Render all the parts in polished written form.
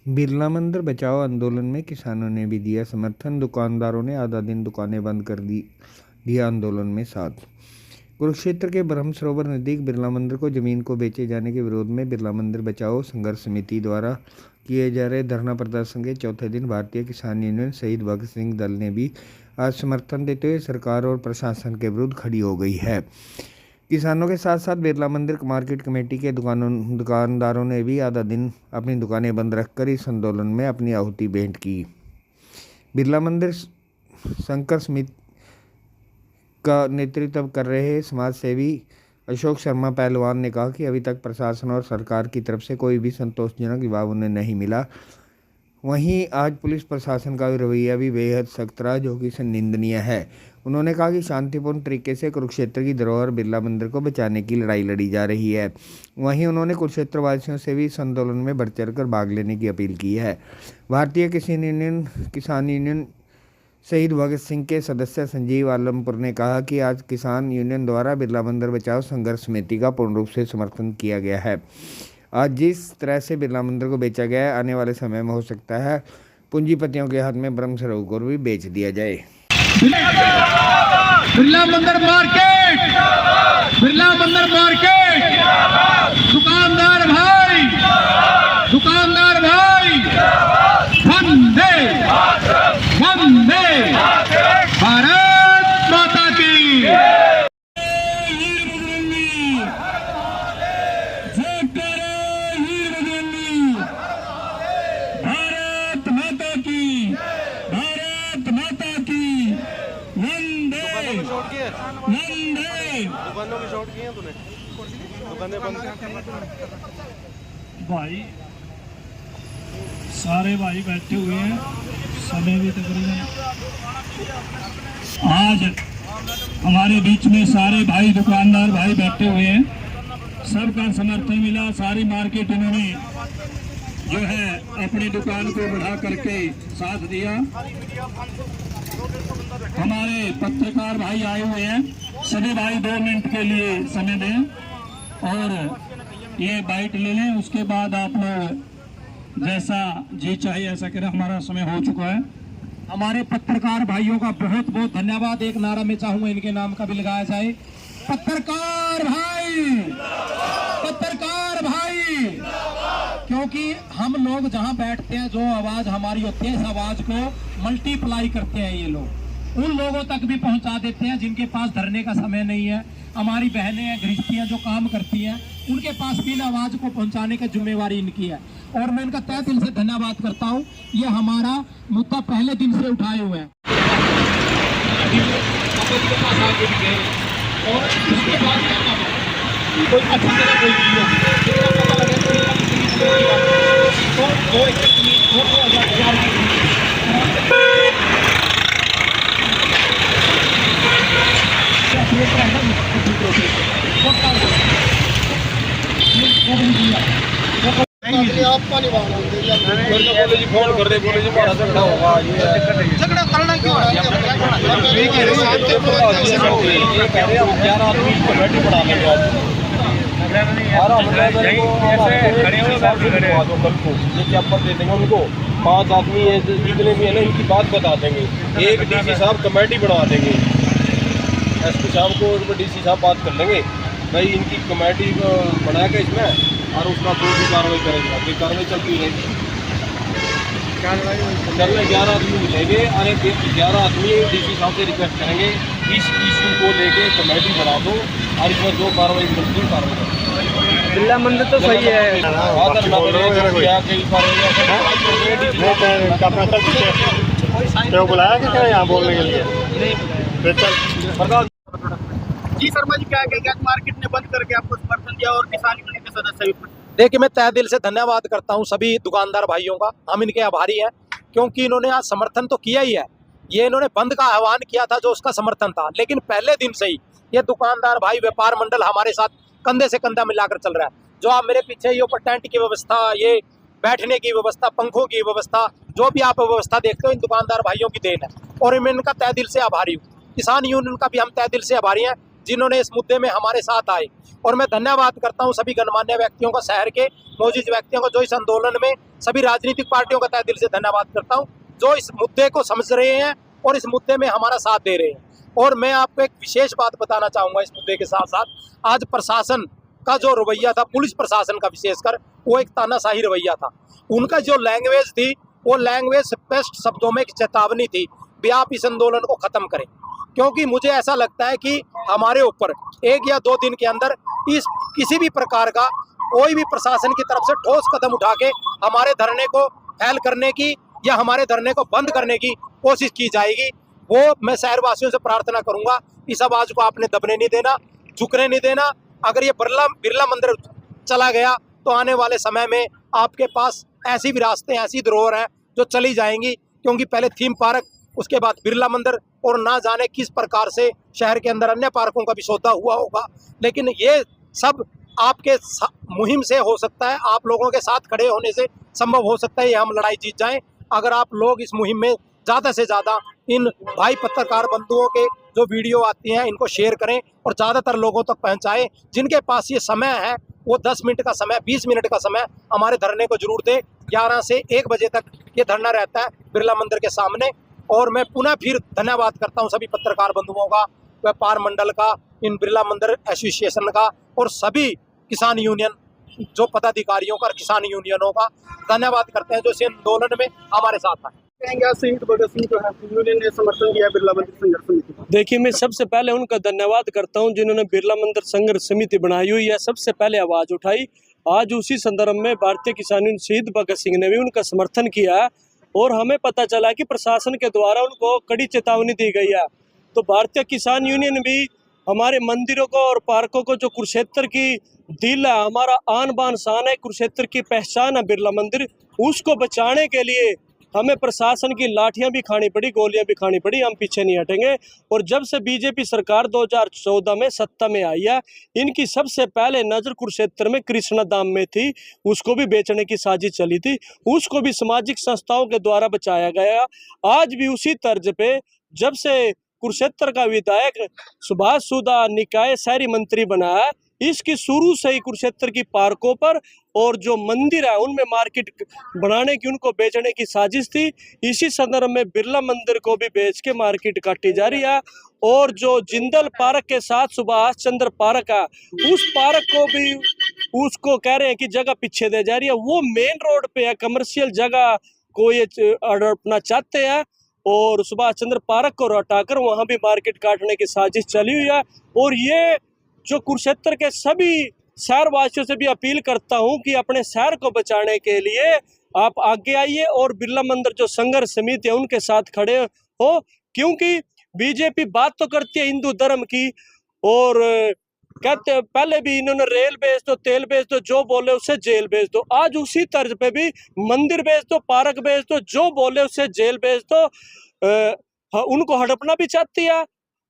बिरला मंदिर बचाओ आंदोलन में किसानों ने भी दिया समर्थन। दुकानदारों ने आधा दिन दुकानें बंद कर दिया आंदोलन में साथ। कुरुक्षेत्र के ब्रह्म सरोवर नजदीक बिरला मंदिर को जमीन को बेचे जाने के विरोध में बिरला मंदिर बचाओ संघर्ष समिति द्वारा किए जा रहे धरना प्रदर्शन के चौथे दिन भारतीय किसान यूनियन शहीद भगत सिंह दल ने भी आज समर्थन देते हुए सरकार और प्रशासन के विरुद्ध खड़ी हो गई है। किसानों के साथ साथ बिरला मंदिर मार्केट कमेटी के दुकानदारों ने भी आधा दिन अपनी दुकानें बंद रखकर इस आंदोलन में अपनी आहुति भेंट की। बिरला मंदिर संघर्ष समिति का नेतृत्व कर रहे समाज सेवी अशोक शर्मा पहलवान ने कहा कि अभी तक प्रशासन और सरकार की तरफ से कोई भी संतोषजनक जवाब उन्हें नहीं मिला। वहीं आज पुलिस प्रशासन का रवैया भी बेहद सख्त रहा, जो कि निंदनीय है। उन्होंने कहा कि शांतिपूर्ण तरीके से कुरुक्षेत्र की धरोहर बिरला मंदिर को बचाने की लड़ाई लड़ी जा रही है। वहीं उन्होंने कुरुक्षेत्र वासियों से भी इस आंदोलन में बढ़ चढ़ कर भाग लेने की अपील की है। भारतीय किसान यूनियन शहीद भगत सिंह के सदस्य संजीव आलमपुर ने कहा कि आज किसान यूनियन द्वारा बिरला मंदिर बचाओ संघर्ष समिति का पूर्ण रूप से समर्थन किया गया है। आज जिस तरह से बिरला मंदिर को बेचा गया है, आने वाले समय में हो सकता है पूंजीपतियों के हाथ में ब्रह्म सरोवर भी बेच दिया जाए। बिरला मंदिर मार्केट, बिरला मंदिर मार्केट, दुकानदार भाई, दुकानदार भाई, वंदे वंदे भारत माता की। भारत माता की, भारत माता की, वंदे वंदे। दुकानों की शॉर्ट की है तूने? दुकानें बंद भाई सारे भाई बैठे हुए हैं, समय भी तकरीबन आज हमारे बीच में सारे भाई दुकानदार भाई बैठे हुए हैं। सबका समर्थन मिला, सारी मार्केट इन्होंने जो है अपनी दुकान को बढ़ा करके साथ दिया। हमारे पत्रकार भाई आए हुए हैं, सभी भाई 2 मिनट के लिए समय दें और ये बाइट ले लें। उसके बाद आप लोग जैसा जी चाहिए ऐसा करें। हमारा समय हो चुका है। हमारे पत्रकार भाइयों का बहुत बहुत धन्यवाद। एक नारा में चाहूंगा इनके नाम का भी लगाया जाए। पत्रकार भाई, पत्रकार भाई, क्योंकि हम लोग जहां बैठते हैं जो आवाज हमारी होती है, इस आवाज को मल्टीप्लाई करते हैं ये लोग, उन लोगों तक भी पहुंचा देते हैं जिनके पास धरने का समय नहीं है। हमारी बहनें हैं, गृहस्थियां जो काम करती हैं, उनके पास भी इन आवाज को पहुंचाने की जिम्मेवारी इनकी है और मैं इनका तहे दिल से धन्यवाद करता हूं। ये हमारा मुद्दा पहले दिन से उठाए हुए हैं और उसके बाद कोई अच्छी तरह कोई फोन कर दे, बोले जी बड़ा झगड़ा होगा। झगड़ा करना क्यों है? ये कह रहे हम 11 आदमी कमेटी बढ़ा लेंगे आज। ज्ञापन दे देंगे उनको, 5 आदमी जितने भी है ना इनकी बात बता देंगे। एक डीसी साहब कमेटी बढ़वा देंगे, एसपी साहब को और डीसी साहब बात कर लेंगे भाई इनकी कमेटी बढ़ा के इसमें और उसका जो भी कार्रवाई करेंगे। आपकी कार्रवाई चलती रहेगी। चल 11 आदमी मिलेंगे और 11 आदमी डीसी साहब से रिक्वेस्ट करेंगे इस इशू को लेके कमेटी बढ़ा दो और इसमें जो कार्रवाई मिलती है कार्रवाई करो। बिरला मंदिर तो सही है। बुलाया कि क्या यहाँ बोलने के लिए? जी शर्मा जी, क्या कहेंगे? आज मार्केट ने बंद करके आपको समर्थन दिया और किसान यूनियन के सदस्य भी। देखिए, मैं तहे दिल से धन्यवाद करता हूं सभी दुकानदार भाइयों का। हम इनके आभारी हैं क्योंकि इन्होंने आज समर्थन तो किया ही है। ये इन्होंने बंद का आह्वान किया था जो उसका समर्थन था, लेकिन पहले दिन से ही ये दुकानदार भाई व्यापार मंडल हमारे साथ कंधे से कंधा मिलाकर चल रहा है। जो आप मेरे पीछे ये ऊपर टेंट की व्यवस्था, ये बैठने की व्यवस्था, पंखों की व्यवस्था, जो भी आप व्यवस्था देखते हो इन दुकानदार भाइयों की देन है और मैं इनका तहे दिल से आभारी हूँ। किसान यूनियन का भी हम तहे दिल से आभारी हैं जिन्होंने इस मुद्दे में हमारे साथ आए। और मैं धन्यवाद करता हूं सभी गणमान्य व्यक्तियों का, शहर के मौजूद व्यक्तियों को, जो इस आंदोलन में, सभी राजनीतिक पार्टियों का तहे दिल से धन्यवाद करता हूं, जो इस मुद्दे को समझ रहे हैं और इस मुद्दे में हमारा साथ दे रहे हैं। और मैं आपको एक विशेष बात बताना चाहूँगा इस मुद्दे के साथ साथ, आज प्रशासन का जो रवैया था, पुलिस प्रशासन का विशेषकर, वो एक तानाशाही रवैया था। उनका जो लैंग्वेज थी, वो लैंग्वेज स्पष्ट शब्दों में एक चेतावनी थी भी आप इस आंदोलन को ख़त्म करें। क्योंकि मुझे ऐसा लगता है कि हमारे ऊपर 1 या 2 दिन के अंदर इस किसी भी प्रकार का कोई भी प्रशासन की तरफ से ठोस कदम उठा के हमारे धरने को फैल करने की या हमारे धरने को बंद करने की कोशिश की जाएगी। वो मैं शहरवासियों से प्रार्थना करूंगा, इस आवाज़ को आपने दबने नहीं देना, झुकने नहीं देना। अगर ये बिरला मंदिर चला गया तो आने वाले समय में आपके पास ऐसी विरासतें, ऐसी धरोहर हैं जो चली जाएंगी। क्योंकि पहले थीम पार्क, उसके बाद बिरला मंदिर, और ना जाने किस प्रकार से शहर के अंदर अन्य पार्कों का भी सौदा हुआ होगा। लेकिन ये सब आपके मुहिम से हो सकता है, आप लोगों के साथ खड़े होने से संभव हो सकता है ये हम लड़ाई जीत जाएं। अगर आप लोग इस मुहिम में ज़्यादा से ज़्यादा इन भाई पत्रकार बंधुओं के जो वीडियो आती हैं इनको शेयर करें और ज़्यादातर लोगों तक पहुंचाएं। जिनके पास ये समय है वो 10 मिनट का समय, 20 मिनट का समय हमारे धरने को जरूर दें। 11 से 1 बजे तक ये धरना रहता है बिरला मंदिर के सामने। और मैं पुनः फिर धन्यवाद करता हूं सभी पत्रकार बंधुओं का, व्यापार मंडल का, इन बिरला मंदिर एसोसिएशन का, और सभी किसान यूनियन जो पदाधिकारियों का, किसान यूनियनों का धन्यवाद करते हैं जो इस आंदोलन में हमारे साथ आए। शहीद भगत सिंह जो है यूनियन ने समर्थन किया बिरला मंदिर संघर्ष समिति का। देखिए, मैं सबसे पहले उनका धन्यवाद करता हूं जिन्होंने बिरला मंदिर संघर्ष समिति बनाई हुई है, सबसे पहले आवाज़ उठाई। आज उसी संदर्भ में भारतीय किसान यूनियन शहीद भगत सिंह ने भी उनका समर्थन किया है और हमें पता चला कि प्रशासन के द्वारा उनको कड़ी चेतावनी दी गई है। तो भारतीय किसान यूनियन भी हमारे मंदिरों को और पार्कों को, जो कुरुक्षेत्र की दिल है, हमारा आन बान शान है, कुरुक्षेत्र की पहचान है बिरला मंदिर, उसको बचाने के लिए हमें प्रशासन की लाठियां भी खानी पड़ी, गोलियां भी खानी पड़ी, हम पीछे नहीं हटेंगे। और जब से बीजेपी सरकार 2014 में सत्ता में आई है, इनकी सबसे पहले नजर कुरुक्षेत्र में कृष्णा धाम में थी, उसको भी बेचने की साजिश चली थी, उसको भी सामाजिक संस्थाओं के द्वारा बचाया गया। आज भी उसी तर्ज पे जब से कुरुक्षेत्र का विधायक सुभाष सुधा निकाय शहरी मंत्री बना है, इसकी शुरू से ही कुरुक्षेत्र की पार्कों पर और जो मंदिर है उनमें मार्केट बनाने की, उनको बेचने की साजिश थी। इसी संदर्भ में बिरला मंदिर को भी बेच के मार्केट काटी जा रही है। और जो जिंदल पार्क के साथ सुभाष चंद्र पार्क है, उस पार्क को भी उसको कह रहे हैं कि जगह पीछे दे जा रही है। वो मेन रोड पे है, कमर्शियल जगह को ये अपना चाहते हैं और सुभाष चंद्र पार्क को हटाकर वहां भी मार्केट काटने की साजिश चली हुई है। और ये जो कुरुक्षेत्र के सभी शहरवासियों से भी अपील करता हूं कि अपने शहर को बचाने के लिए आप आगे आइए और बिरला मंदिर जो संघर्ष समिति है उनके साथ खड़े हो। क्योंकि बीजेपी बात तो करती है हिंदू धर्म की, और कहते पहले भी इन्होंने रेल बेच दो, तेल बेच दो, जो बोले उससे जेल बेच दो। आज उसी तर्ज पे भी मंदिर बेच दो, पार्क बेच दो, जो बोले उससे जेल बेच दो। उनको हड़पना भी चाहती है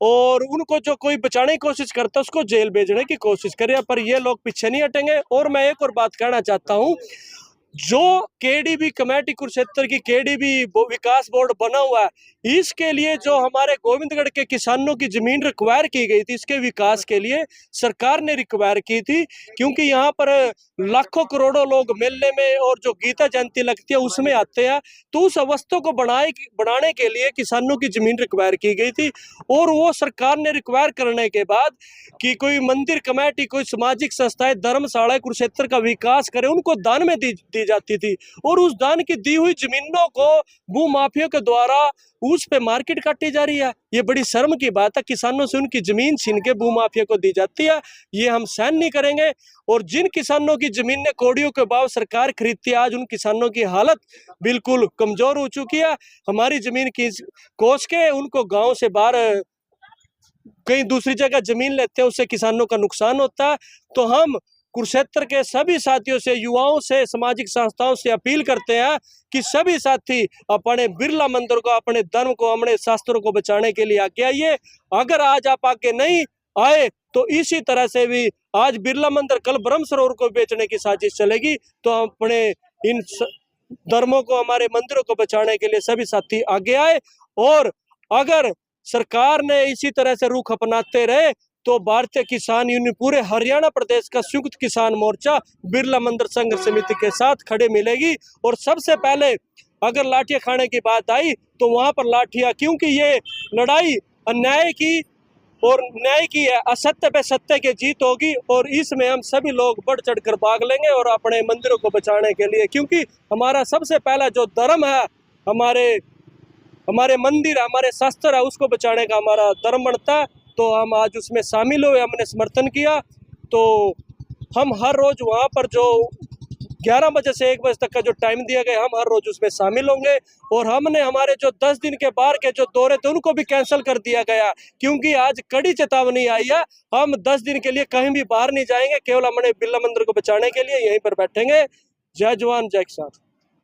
और उनको जो कोई बचाने की कोशिश करता है उसको जेल भेजने की कोशिश करे, पर ये लोग पीछे नहीं हटेंगे। और मैं एक और बात कहना चाहता हूँ, जो केडीबी कमेटी कुरुक्षेत्र की केडीबी विकास बोर्ड बना हुआ है, इसके लिए जो हमारे गोविंदगढ़ के किसानों की जमीन रिक्वायर की गई थी, इसके विकास के लिए सरकार ने रिक्वायर की थी। क्योंकि यहाँ पर लाखों करोड़ों लोग मेले में और जो गीता जयंती लगती है उसमें आते हैं, तो उस अवस्था को बनाने के लिए किसानों की जमीन रिक्वायर की गई थी। और वो सरकार ने रिक्वायर करने के बाद कि कोई मंदिर कमेटी, कोई सामाजिक संस्थाएं, धर्मशाला कुरुक्षेत्र का विकास करे, उनको दान में दी जाती थी। और उस दान की दी हुई जमीनों को भू माफियों के द्वारा उस पे मार्केट काटी जा रही है। ये बड़ी शर्म की बात है, किसानों से उनकी जमीन छीन के भू माफिया को दी जाती है, ये हम सहन नहीं करेंगे। और जिन किसानों की जमीन ने कौड़ियों के भाव सरकार खरीदती है, आज उन किसानों की हालत बिल्कुल कमजोर हो चुकी है। हमारी जमीन की कोस के उनको गांव से बाहर कहीं दूसरी जगह जमीन लेते हैं, उससे किसानों का नुकसान होता है। तो हम कुरुक्षेत्र के सभी साथियों से, युवाओं से, सामाजिक संस्थाओं से अपील करते हैं कि सभी साथी अपने बिरला मंदिर को, अपने धर्म को, अपने शास्त्रों को बचाने के लिए आगे आइए। अगर आज आप आगे नहीं आए तो इसी तरह से भी आज बिरला मंदिर, कल ब्रह्म सरोवर को बेचने की साजिश चलेगी। तो हम अपने इन धर्मों को, हमारे मंदिरों को बचाने के लिए सभी साथी आगे आए। और अगर सरकार ने इसी तरह से रुख अपनाते रहे तो भारतीय किसान यूनियन पूरे हरियाणा प्रदेश का संयुक्त किसान मोर्चा बिरला मंदिर संघर्ष समिति के साथ खड़े मिलेगी। और सबसे पहले अगर लाठियां खाने की बात आई तो वहां पर लाठियां, क्योंकि ये लड़ाई अन्याय की और न्याय की है, असत्य पे सत्य की जीत होगी। और इसमें हम सभी लोग बढ़ चढ़कर भाग लेंगे और अपने मंदिरों को बचाने के लिए, क्योंकि हमारा सबसे पहला जो धर्म है, हमारे मंदिर, हमारे शास्त्र है, उसको बचाने का हमारा धर्म बनता है। तो हम आज उसमें शामिल हुए, हमने समर्थन किया। तो हम हर रोज वहाँ पर जो 11 बजे से 1 बजे तक का जो टाइम दिया गया, हम हर रोज उसमें शामिल होंगे। और हमने हमारे जो 10 दिन के बाहर के जो दौरे थे उनको भी कैंसिल कर दिया गया, क्योंकि आज कड़ी चेतावनी आई है। हम 10 दिन के लिए कहीं भी बाहर नहीं जाएंगे, केवल हमने बिरला मंदिर को बचाने के लिए यहीं पर बैठेंगे। जय जवान जय किसान।